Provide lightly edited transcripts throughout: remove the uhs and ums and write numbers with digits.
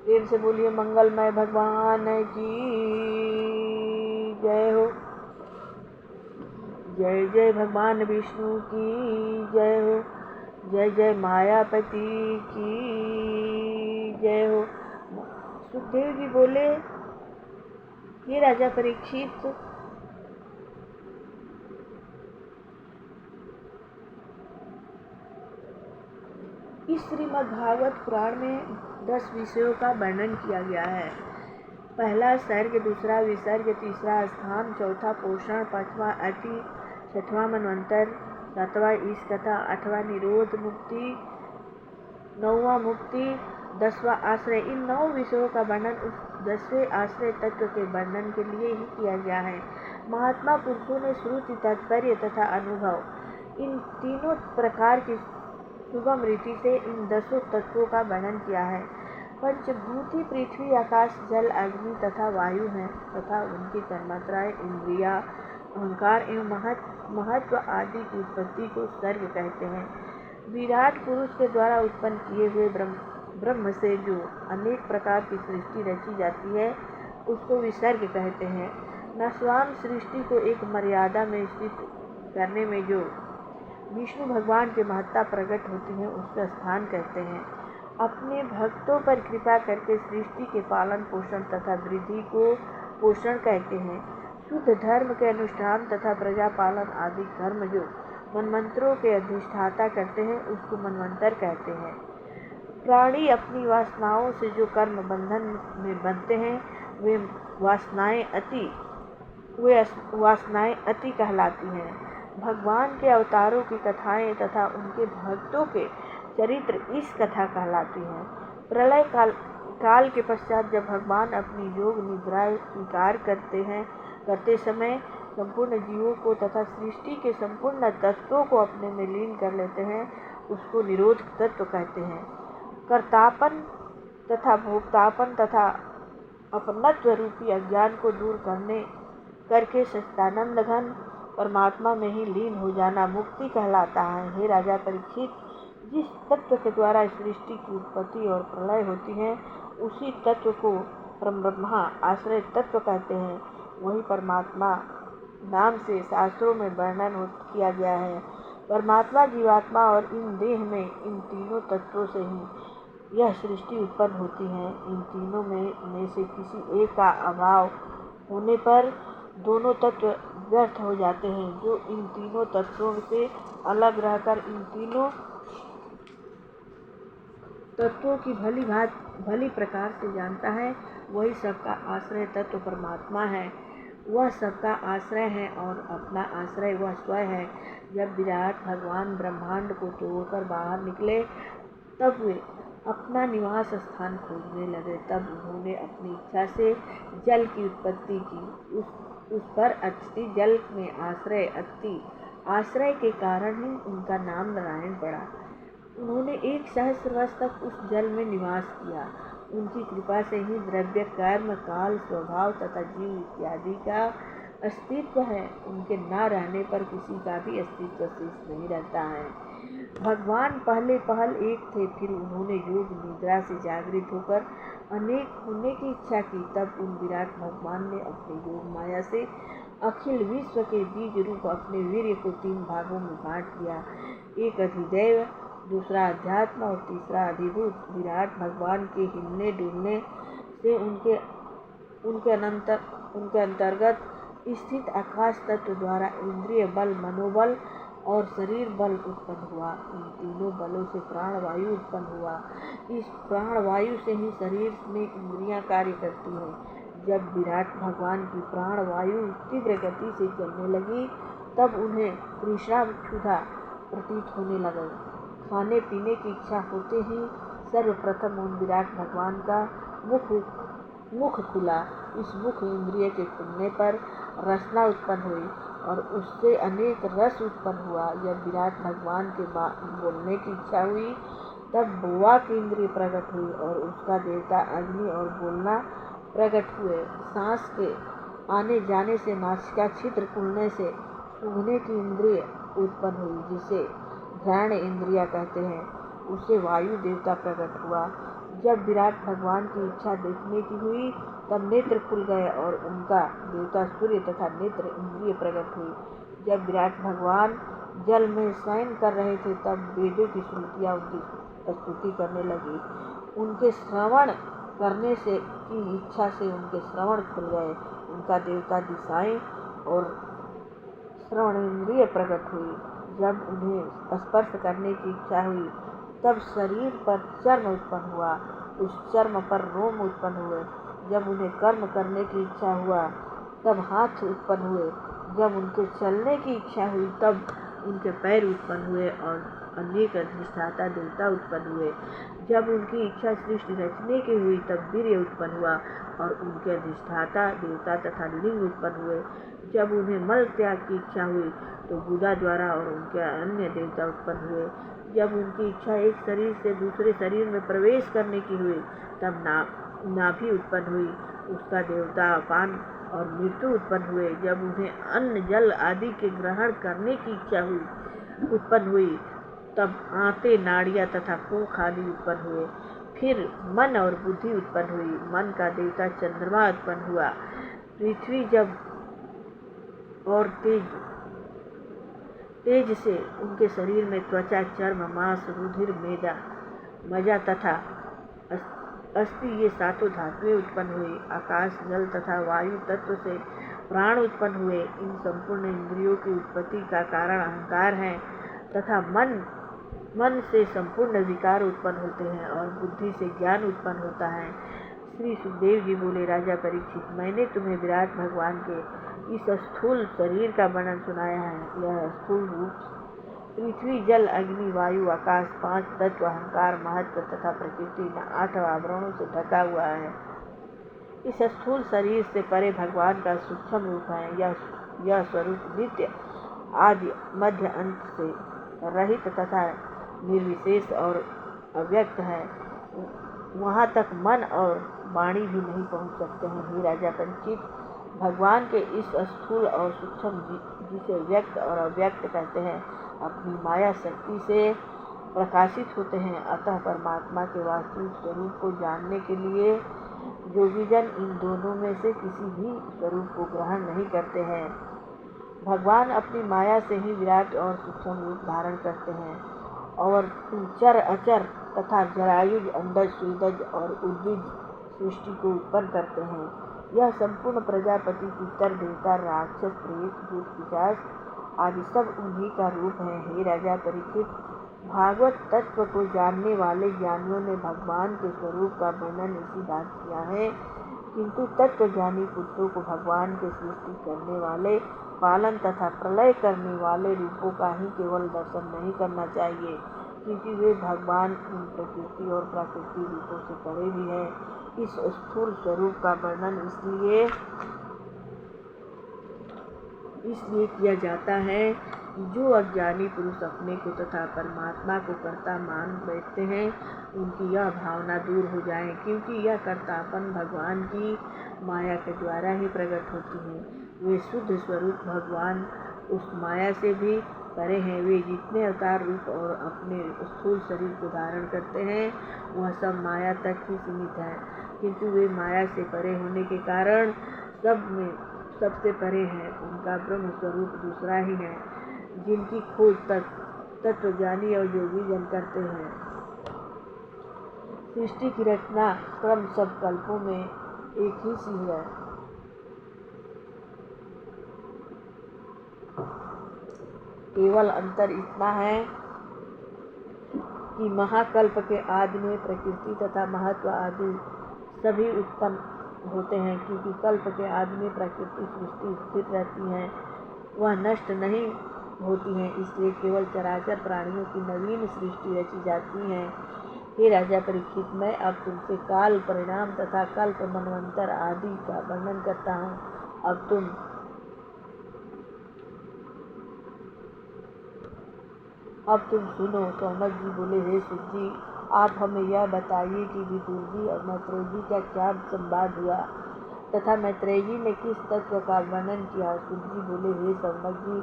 प्रेम से बोलिए मंगलमय भगवान की जय हो। जय जय भगवान विष्णु की जय हो। जय जय मायापति की जय हो। सुखदेव जी बोले, ये राजा परीक्षित, इस श्रीमद् भागवत पुराण में 10 विषयों का वर्णन किया गया है। पहला सर्ग, दूसरा विसर्ग, तीसरा स्थान, चौथा पोषण, पांचवा अति, छठवां मनवंतर, सातवां ईश कथा, आठवां निरोध मुक्ति, नौवां मुक्ति, 10वां आश्रय। इन 9 विषयों का वर्णन उस 10वें आश्रय तत्व के वर्णन के लिए ही किया गया है। महात्मा पुरुषों ने श्रुति, तात्पर्य तथा अनुभव इन तीनों प्रकार की सुगम रीति से इन 10 तत्वों का वर्णन किया है। पंचभूति पृथ्वी, आकाश, जल, अग्नि तथा वायु हैं तथा उनकी तन्मात्राएं, इंद्रिया, अहंकार एवं महत्व आदि की उत्पत्ति को सर्ग कहते हैं। विराट पुरुष के द्वारा उत्पन्न किए हुए ब्रह्म से जो अनेक प्रकार की सृष्टि रची जाती है उसको विसर्ग कहते हैं। नश्वान सृष्टि को एक मर्यादा में स्थित करने में जो विष्णु भगवान की महत्ता प्रकट होती है उसका स्थान कहते हैं। अपने भक्तों पर कृपा करके सृष्टि के पालन पोषण तथा वृद्धि को पोषण कहते हैं। शुद्ध धर्म के अनुष्ठान तथा प्रजा पालन आदि कर्म जो मनमंत्रों के अधिष्ठाता करते हैं उसको मनवंतर कहते हैं। प्राणी अपनी वासनाओं से जो कर्म बंधन में बंधते हैं वे वासनाएं अति कहलाती हैं। भगवान के अवतारों की कथाएं तथा उनके भक्तों के चरित्र इस कथा कहलाती हैं। प्रलय काल के पश्चात जब भगवान अपनी योग निद्रा स्वीकार करते समय संपूर्ण जीवों को तथा सृष्टि के संपूर्ण तत्वों को अपने में लीन कर लेते हैं उसको निरोध तत्व कहते हैं। कर्तापन तथा भोक्तापन तथा अपनत्व रूपी अज्ञान को दूर करके सच्चिदानंद घन परमात्मा में ही लीन हो जाना मुक्ति कहलाता है। हे राजा परीक्षित, जिस तत्व के द्वारा सृष्टि की उत्पत्ति और प्रलय होती है उसी तत्व को परब्रह्मा आश्रय तत्व कहते हैं। वही परमात्मा नाम से शास्त्रों में वर्णन किया गया है। परमात्मा, जीवात्मा और इन देह में इन तीनों तत्वों से ही यह सृष्टि उत्पन्न होती है। इन तीनों में से किसी एक का अभाव होने पर दोनों तत्व व्यर्थ हो जाते हैं। जो इन तीनों तत्वों से अलग रहकर इन तीनों तत्वों की भली प्रकार से जानता है वही सबका आश्रय तत्व परमात्मा है। वह सबका आश्रय है और अपना आश्रय वह स्वयं है। जब विराट भगवान ब्रह्मांड को तोड़कर बाहर निकले तब वे अपना निवास स्थान खोजने लगे। तब उन्होंने अपनी इच्छा से जल की उत्पत्ति की। उस पर अति जल में आश्रय के कारण ही उनका नाम नारायण पड़ा। उन्होंने 1 सहस्र वर्ष तक उस जल में निवास किया। उनकी कृपा से ही द्रव्य, कर्म, काल, स्वभाव तथा जीव इत्यादि का अस्तित्व है। उनके न रहने पर किसी का भी अस्तित्व शेष नहीं रहता है। भगवान पहल एक थे, फिर उन्होंने योग निद्रा से जागृत होकर अनेक होने की इच्छा की। तब उन विराट भगवान ने अपने योग माया से अखिल विश्व के बीज रूप अपने वीर्य को 3 भागों में बांट दिया। एक अधिदैव, दूसरा अध्यात्म और तीसरा अधिभूत। विराट भगवान के हिलने डुलने से उनके अंतर्गत स्थित आकाश तत्व द्वारा इंद्रिय बल, मनोबल और शरीर बल उत्पन्न हुआ। इन तीनों बलों से प्राणवायु उत्पन्न हुआ। इस प्राणवायु से ही शरीर में इंद्रियां कार्य करती हैं। जब विराट भगवान की प्राणवायु तीव्र गति से चलने लगी तब उन्हें तृष्णा क्षुधा प्रतीत होने लगी। खाने पीने की इच्छा होते ही सर्वप्रथम उन विराट भगवान का मुख खुला। इस मुख इंद्रिय के खुलने पर रसना उत्पन्न हुई और उससे अनेक रस उत्पन्न हुआ। जब विराट भगवान के बोलने की इच्छा हुई तब वाक इंद्रिय प्रकट हुई और उसका देवता अग्नि और बोलना प्रकट हुए। सांस के आने जाने से नासिका छिद्र खुलने से सूंघने की इंद्रिय उत्पन्न हुई जिसे घ्राण इंद्रिया कहते हैं। उससे वायु देवता प्रकट हुआ। जब विराट भगवान की इच्छा देखने की हुई तब नेत्र खुल गए और उनका देवता सूर्य तथा नेत्र इंद्रिय प्रकट हुई। जब विराट भगवान जल में शयन कर रहे थे तब वेदों की श्रुतियाँ उनकी स्तुति करने लगी। उनके श्रवण करने से की इच्छा से उनके श्रवण खुल गए। उनका देवता दिशाएं और श्रवण इंद्रिय प्रकट हुई। जब उन्हें स्पर्श करने की इच्छा हुई तब शरीर पर चर्म उत्पन्न हुआ, उस चर्म पर रोम उत्पन्न हुए। जब उन्हें कर्म करने की इच्छा हुआ तब हाथ उत्पन्न हुए। जब उनके चलने की इच्छा हुई तब उनके पैर उत्पन्न हुए और अनेक अधिष्ठाता देवता उत्पन्न हुए। जब उनकी इच्छा सृष्टि रचने की हुई तब वीर्य उत्पन्न हुआ और उनके अधिष्ठाता देवता तथा लिंग उत्पन्न हुए। जब उन्हें मल त्याग की इच्छा हुई तो बुधा द्वारा और उनके अन्य देवता उत्पन्न हुए। जब उनकी इच्छा एक शरीर से दूसरे शरीर में प्रवेश करने की हुई तब नाभि उत्पन्न हुई, उसका देवता अपान और मृत्यु उत्पन्न हुए। जब उन्हें अन्न जल आदि के ग्रहण करने की इच्छा उत्पन्न हुई तब आंतें नाड़ियाँ तथा कोख आदि उत्पन्न हुए। फिर मन और बुद्धि उत्पन्न हुई। मन का देवता चंद्रमा उत्पन्न हुआ। पृथ्वी जब और तेज से उनके शरीर में त्वचा चर्म मांस रुधिर मेदा मजा तथा अस्थि ये सातों धातुएं उत्पन्न हुई। आकाश जल तथा वायु तत्व से प्राण उत्पन्न हुए। इन संपूर्ण इंद्रियों की उत्पत्ति का कारण अहंकार है तथा मन से संपूर्ण विकार उत्पन्न होते हैं और बुद्धि से ज्ञान उत्पन्न होता है। श्री सुखदेव जी बोले, राजा परीक्षित, मैंने तुम्हें विराट भगवान के इस स्थूल शरीर का वर्णन सुनाया है। यह स्थूल रूप पृथ्वी जल अग्नि वायु आकाश 5 तत्व अहंकार महत्व तथा प्रकृति इन 8 आवरणों से ढका हुआ है। इस स्थूल शरीर से परे भगवान का सूक्ष्म रूप है। यह स्वरूप नित्य आदि मध्य अंत से रहित तथा निर्विशेष और अव्यक्त है। वहाँ तक मन और वाणी भी नहीं पहुँच सकते हैं। हे राजा परीक्षित, भगवान के इस स्थूल और सूक्ष्म जिसे व्यक्त और अव्यक्त कहते हैं अपनी माया शक्ति से प्रकाशित होते हैं। अतः परमात्मा के वास्तविक स्वरूप को जानने के लिए योगीजन इन दोनों में से किसी भी स्वरूप को ग्रहण नहीं करते हैं। भगवान अपनी माया से ही विराट और सूक्ष्म रूप धारण करते हैं और चर अचर तथा जरायुज अंडज स्वेदज और उद्भिज सृष्टि को उत्पन्न करते हैं। यह संपूर्ण प्रजापति पितर देवता राक्षस प्रेत भूत पिशाच आदि सब उन्हीं का रूप है। हे राजा परीक्षित, भागवत तत्व को जानने वाले ज्ञानियों ने भगवान के स्वरूप का वर्णन इसी बात किया है, किंतु तत्वज्ञानी पुरुषों को भगवान के सृष्टि करने वाले पालन तथा प्रलय करने वाले रूपों का ही केवल दर्शन नहीं करना चाहिए, क्योंकि वे भगवान इन प्रकृति और प्राकृतिक रूपों से परे भी है। इस स्थूल स्वरूप का वर्णन इसलिए किया जाता है कि जो अज्ञानी पुरुष अपने को तथा परमात्मा को कर्ता मान बैठते हैं उनकी यह भावना दूर हो जाए, क्योंकि यह कर्तापन भगवान की माया के द्वारा ही प्रकट होती है। वे शुद्ध स्वरूप भगवान उस माया से भी परे हैं। वे जितने अवतार रूप और अपने स्थूल शरीर को धारण करते हैं वह सब माया तक ही सीमित है, किंतु वे माया से परे होने के कारण सबसे परे हैं। उनका ब्रह्म स्वरूप दूसरा ही है, जिनकी खोज तत्वज्ञानी और योगी जन करते हैं। सृष्टि की रचना क्रम सब कल्पों में एक ही सी है। केवल अंतर इतना है कि महाकल्प के आदि में प्रकृति तथा महत्व आदि सभी उत्पन्न होते हैं, क्योंकि कल्प के आदि में प्रकृति सृष्टि स्थिर रहती है, वह नष्ट नहीं होती है, इसलिए केवल चराचर प्राणियों की नवीन सृष्टि रची जाती है। हे राजा परीक्षित, मैं अब तुमसे काल परिणाम तथा कल्प मनवंतर आदि का वर्णन करता हूँ। अब तुम सुनो। सौनक जी बोले, हे सुत जी, आप हमें यह बताइए कि विदुर जी और मैत्रेय जी का क्या संवाद हुआ तथा मैत्रेय जी ने किस तत्व का वर्णन किया। सुत जी बोले, हे सौनक जी,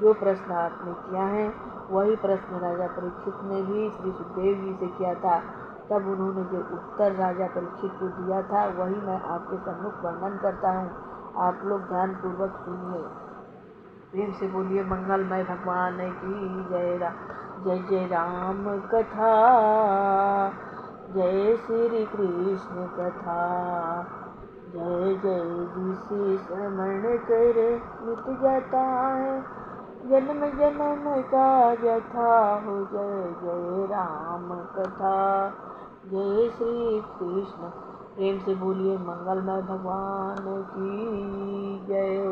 जो प्रश्न आपने किया है वही प्रश्न राजा परीक्षित ने भी श्री सुखदेव जी से किया था तब उन्होंने जो उत्तर राजा परीक्षित को दिया था वही मैं आपके सम्मुख वर्णन करता हूँ। आप लोग ध्यानपूर्वक सुनिए। प्रेम से बोलिए मंगलमय भगवान की जय। जय जय राम कथा, जय श्री कृष्ण कथा। जय जय जिसे श्रवण कर मिट जाता है जन्म जन्म का व्यथा हो। जय जय राम कथा, जय श्री कृष्ण। प्रेम से बोलिए मंगलमय भगवान की जय।